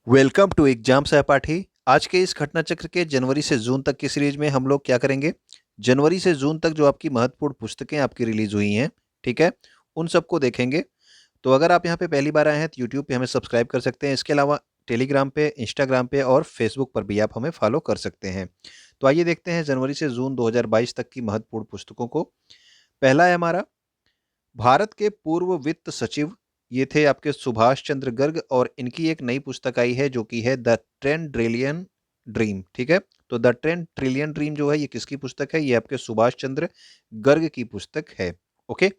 Welcome to exam सहपाठी। आज के इस घटना चक्र के जनवरी से जून तक की सीरीज में हम लोग क्या करेंगे। जनवरी से जून तक जो आपकी महत्वपूर्ण पुस्तकें आपकी रिलीज हुई हैं, ठीक है, उन सबको देखेंगे। तो अगर आप यहाँ पे पहली बार आए हैं तो यूट्यूब पे हमें सब्सक्राइब कर सकते हैं। इसके अलावा टेलीग्राम पे, इंस्टाग्राम पे और फेसबुक पर भी आप हमें फॉलो कर सकते हैं। तो आइए देखते हैं जनवरी से जून 2022 तक की महत्वपूर्ण पुस्तकों को। पहला है हमारा भारत के पूर्व वित्त सचिव, ये थे आपके सुभाष चंद्र गर्ग, और इनकी एक नई पुस्तक आई है जो कि है द 10 ट्रिलियन ड्रीम। ठीक है, तो द 10 ट्रिलियन ड्रीम जो है ये किसकी पुस्तक है? ये आपके सुभाष चंद्र गर्ग की पुस्तक है। ओके,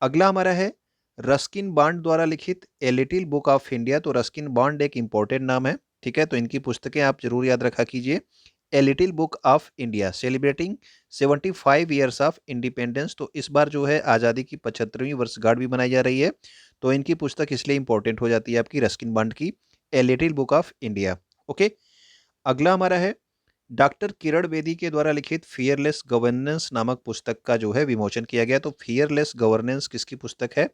अगला हमारा है रस्किन बॉन्ड द्वारा लिखित a little book of India. तो रस्किन बॉन्ड एक इंपॉर्टेंट नाम है, ठीक है, तो इनकी पुस्तकें आप जरूर याद रखा कीजिए। A little book of India celebrating 75 years of independence. तो इस बार जो है आज़ादी की 75वीं वर्षगांठ भी मनाई जा रही है, तो इनकी पुस्तक इसलिए इंपॉर्टेंट हो जाती है आपकी रस्किन बॉन्ड की a little book of India. Okay, अगला हमारा है डॉक्टर किरण बेदी के द्वारा लिखित फियरलेस गवर्नेंस नामक पुस्तक का जो है विमोचन किया गया। तो फियरलेस गवर्नेंस किसकी पुस्तक है?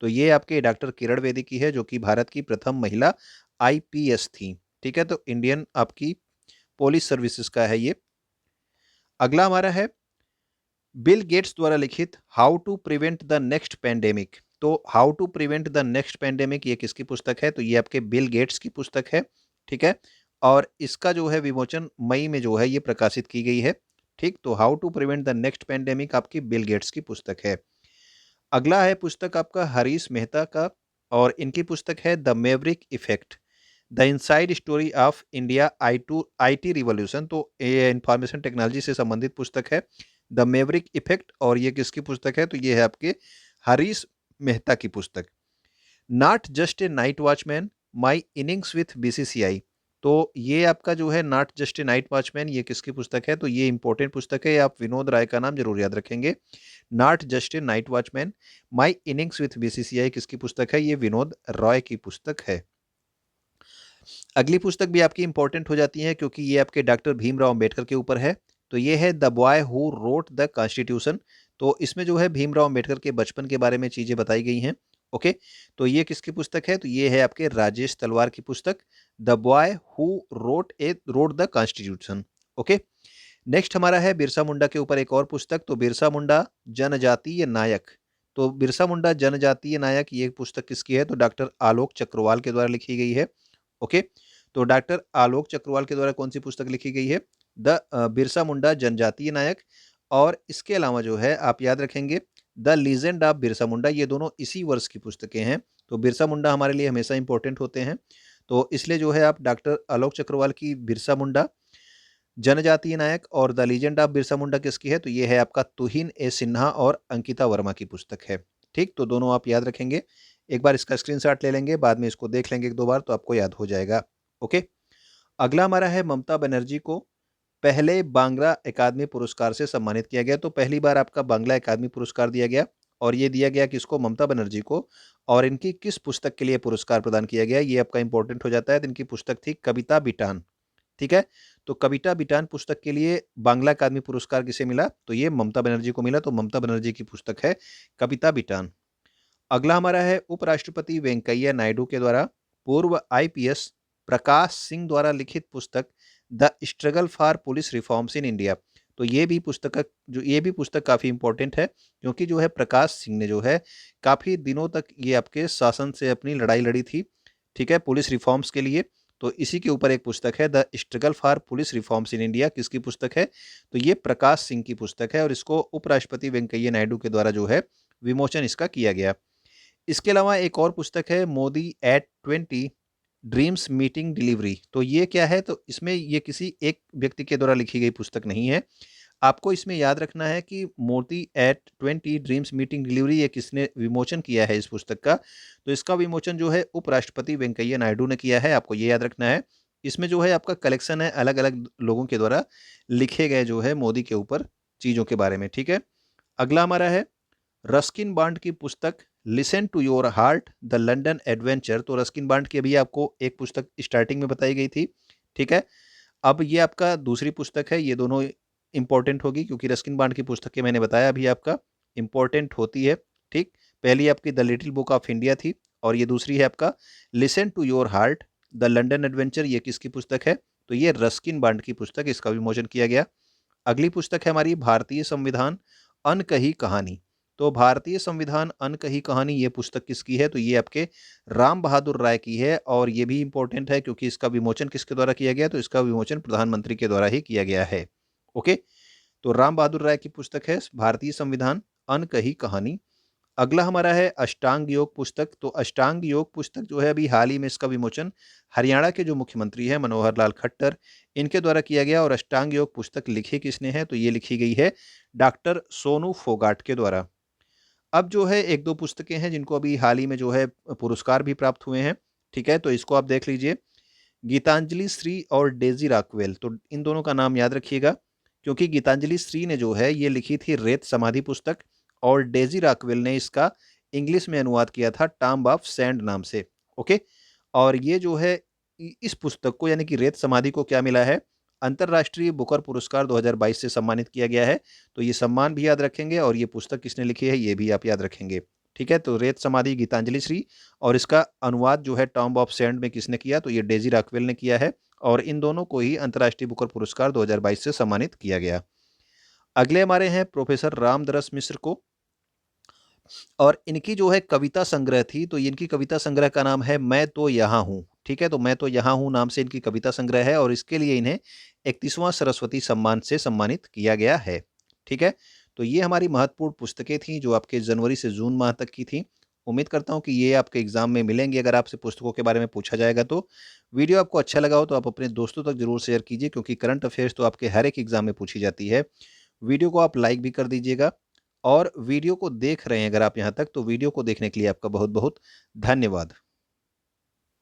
तो ये आपके डॉक्टर किरण बेदी की है, जो कि भारत की प्रथम महिला आईपीएस थी। ठीक है, तो इंडियन आपकी पुलिस सर्विसेज का है ये। अगला हमारा है बिल गेट्स द्वारा लिखित how to prevent the next pandemic. तो how to prevent the next pandemic ये किसकी पुस्तक है? तो ये आपके बिल गेट्स की पुस्तक है। ठीक है, और इसका जो है विमोचन मई में जो है ये प्रकाशित की गई है। ठीक, तो how to prevent the next pandemic आपकी बिल गेट्स की पुस्तक है। अगला है पुस्तक आपका हरीश मेहता का, और इनकी पुस्तक है the Maverick effect, the inside story of India IT revolution. तो ये इंफॉर्मेशन टेक्नोलॉजी से संबंधित पुस्तक है, द मेवरिक इफेक्ट। और ये किसकी पुस्तक है? तो ये है आपके हरीश मेहता की पुस्तक। Not just a night watchman, my innings with BCCI. तो ये आपका जो है not just a night watchman, ये किसकी पुस्तक है? तो ये इंपॉर्टेंट पुस्तक है, आप विनोद राय का नाम जरूर याद रखेंगे। Not just a night watchman, my innings with BCCI किसकी पुस्तक है? ये विनोद रॉय की पुस्तक है। अगली पुस्तक भी आपकी इंपॉर्टेंट हो जाती है क्योंकि ये आपके डॉक्टर भीमराव अंबेडकर के ऊपर है। तो ये है the boy who wrote the constitution. तो इसमें जो है भीमराव अंबेडकर के बचपन के बारे में चीजें बताई गई हैं। ओके, तो ये किसकी पुस्तक है? तो ये है आपके राजेश तलवार की पुस्तक, the boy who wrote the constitution. Okay, next हमारा है बिरसा मुंडा के ऊपर एक और पुस्तक, तो बिरसा मुंडा जनजातीय नायक। तो बिरसा मुंडा जनजातीय नायक ये पुस्तक किसकी है? तो डॉक्टर आलोक चक्रवाल के द्वारा लिखी गई है। ओके, तो डॉक्टर आलोक चक्रवाल के द्वारा कौन सी पुस्तक लिखी गई है? द बिरसा मुंडा जनजातीय नायक। और इसके अलावा जो है आप याद रखेंगे the legend of Birsa Munda, ये दोनों इसी वर्ष की पुस्तकें हैं। तो बिरसा मुंडा हमारे लिए हमेशा इंपॉर्टेंट होते हैं, तो इसलिए जो है आप डॉक्टर आलोक चक्रवाल की बिरसा मुंडा जनजातीय नायक और the legend of Birsa Munda किसकी है? तो ये है आपका तुहिन ए सिन्हा और अंकिता वर्मा की पुस्तक है। ठीक, तो दोनों आप याद रखेंगे। एक बार इसका स्क्रीनशॉट ले लेंगे, बाद में इसको देख लेंगे एक दो बार तो आपको याद हो जाएगा। ओके, अगला हमारा है ममता बनर्जी को पहले बांग्ला अकादमी पुरस्कार से सम्मानित किया गया। तो पहली बार आपका बांग्ला अकादमी पुरस्कार दिया गया, और ये दिया गया किसको? ममता बनर्जी को। और इनकी किस पुस्तक के लिए पुरस्कार प्रदान किया गया ये आपका इंपॉर्टेंट हो जाता है। तो इनकी पुस्तक थी कविता बिटान। ठीक है, तो कविता बिटान पुस्तक के लिए बांग्ला अकादमी पुरस्कार किसे मिला? तो ये ममता बनर्जी को मिला। तो ममता बनर्जी की पुस्तक है कविता बिटान। अगला हमारा है उपराष्ट्रपति वेंकैया नायडू के द्वारा पूर्व आईपीएस प्रकाश सिंह द्वारा लिखित पुस्तक the struggle for police reforms in India. तो ये भी पुस्तक काफ़ी इंपॉर्टेंट है क्योंकि जो है प्रकाश सिंह ने जो है काफ़ी दिनों तक ये आपके शासन से अपनी लड़ाई लड़ी थी, ठीक है, पुलिस रिफॉर्म्स के लिए। तो इसी के ऊपर एक पुस्तक है the struggle for police reforms in India, किसकी पुस्तक है? तो ये प्रकाश सिंह की पुस्तक है, और इसको उपराष्ट्रपति वेंकैया नायडू के द्वारा जो है विमोचन इसका किया गया। इसके अलावा एक और पुस्तक है Modi at 20 dreams meeting delivery. तो ये क्या है? तो इसमें ये किसी एक व्यक्ति के द्वारा लिखी गई पुस्तक नहीं है। आपको इसमें याद रखना है कि Modi at 20 dreams meeting delivery ये किसने विमोचन किया है इस पुस्तक का? तो इसका विमोचन जो है उपराष्ट्रपति वेंकैया नायडू ने किया है, आपको ये याद रखना है। इसमें जो है आपका कलेक्शन है अलग अलग लोगों के द्वारा लिखे गए जो है मोदी के ऊपर चीज़ों के बारे में। ठीक है, अगला हमारा है रस्किन बॉन्ड की पुस्तक listen to your heart the London adventure. तो रस्किन बॉन्ड की अभी आपको एक पुस्तक स्टार्टिंग में बताई गई थी, ठीक है, अब ये आपका दूसरी पुस्तक है। ये दोनों इंपॉर्टेंट होगी क्योंकि रस्किन बॉन्ड की पुस्तकें मैंने बताया अभी आपका इंपॉर्टेंट होती है। ठीक, पहली आपकी the little book of India थी, और ये दूसरी है आपका listen to your heart the London adventure, ये किसकी पुस्तक है? तो ये रस्किन बॉन्ड की पुस्तक, इसका विमोचन किया गया। अगली पुस्तक है हमारी भारतीय संविधान अनकही कहानी। तो भारतीय संविधान अनकही कहानी ये पुस्तक किसकी है? तो ये आपके राम बहादुर राय की है, और ये भी इंपॉर्टेंट है क्योंकि इसका विमोचन किसके द्वारा किया गया? तो इसका विमोचन प्रधानमंत्री के द्वारा ही किया गया है। ओके, तो राम बहादुर राय की पुस्तक है भारतीय संविधान अनकही कहानी। अगला हमारा है अष्टांग योग पुस्तक। तो अष्टांग योग पुस्तक जो है अभी हाल ही में इसका विमोचन हरियाणा के जो मुख्यमंत्री हैं मनोहर लाल खट्टर, इनके द्वारा किया गया। और अष्टांग योग पुस्तक लिखी किसने है? तो ये लिखी गई है डॉक्टर सोनू फोगाट के द्वारा। अब जो है एक दो पुस्तकें हैं जिनको अभी हाल ही में जो है पुरस्कार भी प्राप्त हुए हैं, ठीक है, तो इसको आप देख लीजिए। गीतांजलि श्री और डेजी राकवेल, तो इन दोनों का नाम याद रखिएगा, क्योंकि गीतांजलि श्री ने जो है ये लिखी थी रेत समाधि पुस्तक, और डेजी राकवेल ने इसका इंग्लिश में अनुवाद किया था टॉम्ब ऑफ सैंड नाम से। ओके, और ये जो है इस पुस्तक को यानी कि रेत समाधि को क्या मिला है? अंतर्राष्ट्रीय बुकर पुरस्कार 2022 से सम्मानित किया गया है। तो ये सम्मान भी याद रखेंगे, और ये पुस्तक किसने लिखी है ये भी आप याद रखेंगे। ठीक है, तो रेत समाधि गीतांजलि श्री, और इसका अनुवाद जो है टॉम्ब ऑफ सैंड में किसने किया? तो ये डेजी राकवेल ने किया है, और इन दोनों को ही अंतर्राष्ट्रीय बुकर पुरस्कार 2022 से सम्मानित किया गया। अगले हमारे हैं प्रोफेसर रामदरस मिश्र को, और इनकी जो है कविता संग्रह थी, तो इनकी कविता संग्रह का नाम है मैं तो यहाँ हूँ। ठीक है, तो मैं तो यहाँ हूँ नाम से इनकी कविता संग्रह है, और इसके लिए इन्हें 31वां सरस्वती सम्मान से सम्मानित किया गया है। ठीक है, तो ये हमारी महत्वपूर्ण पुस्तकें थी जो आपके जनवरी से जून माह तक की थी। उम्मीद करता हूँ कि ये आपके एग्जाम में मिलेंगी अगर आपसे पुस्तकों के बारे में पूछा जाएगा तो। वीडियो आपको अच्छा लगा हो तो आप अपने दोस्तों तक जरूर शेयर कीजिए, क्योंकि करंट अफेयर्स तो आपके हर एक एग्जाम में पूछी जाती है। वीडियो को आप लाइक भी कर दीजिएगा, और वीडियो को देख रहे हैं अगर आप यहाँ तक, तो वीडियो को देखने के लिए आपका बहुत बहुत धन्यवाद।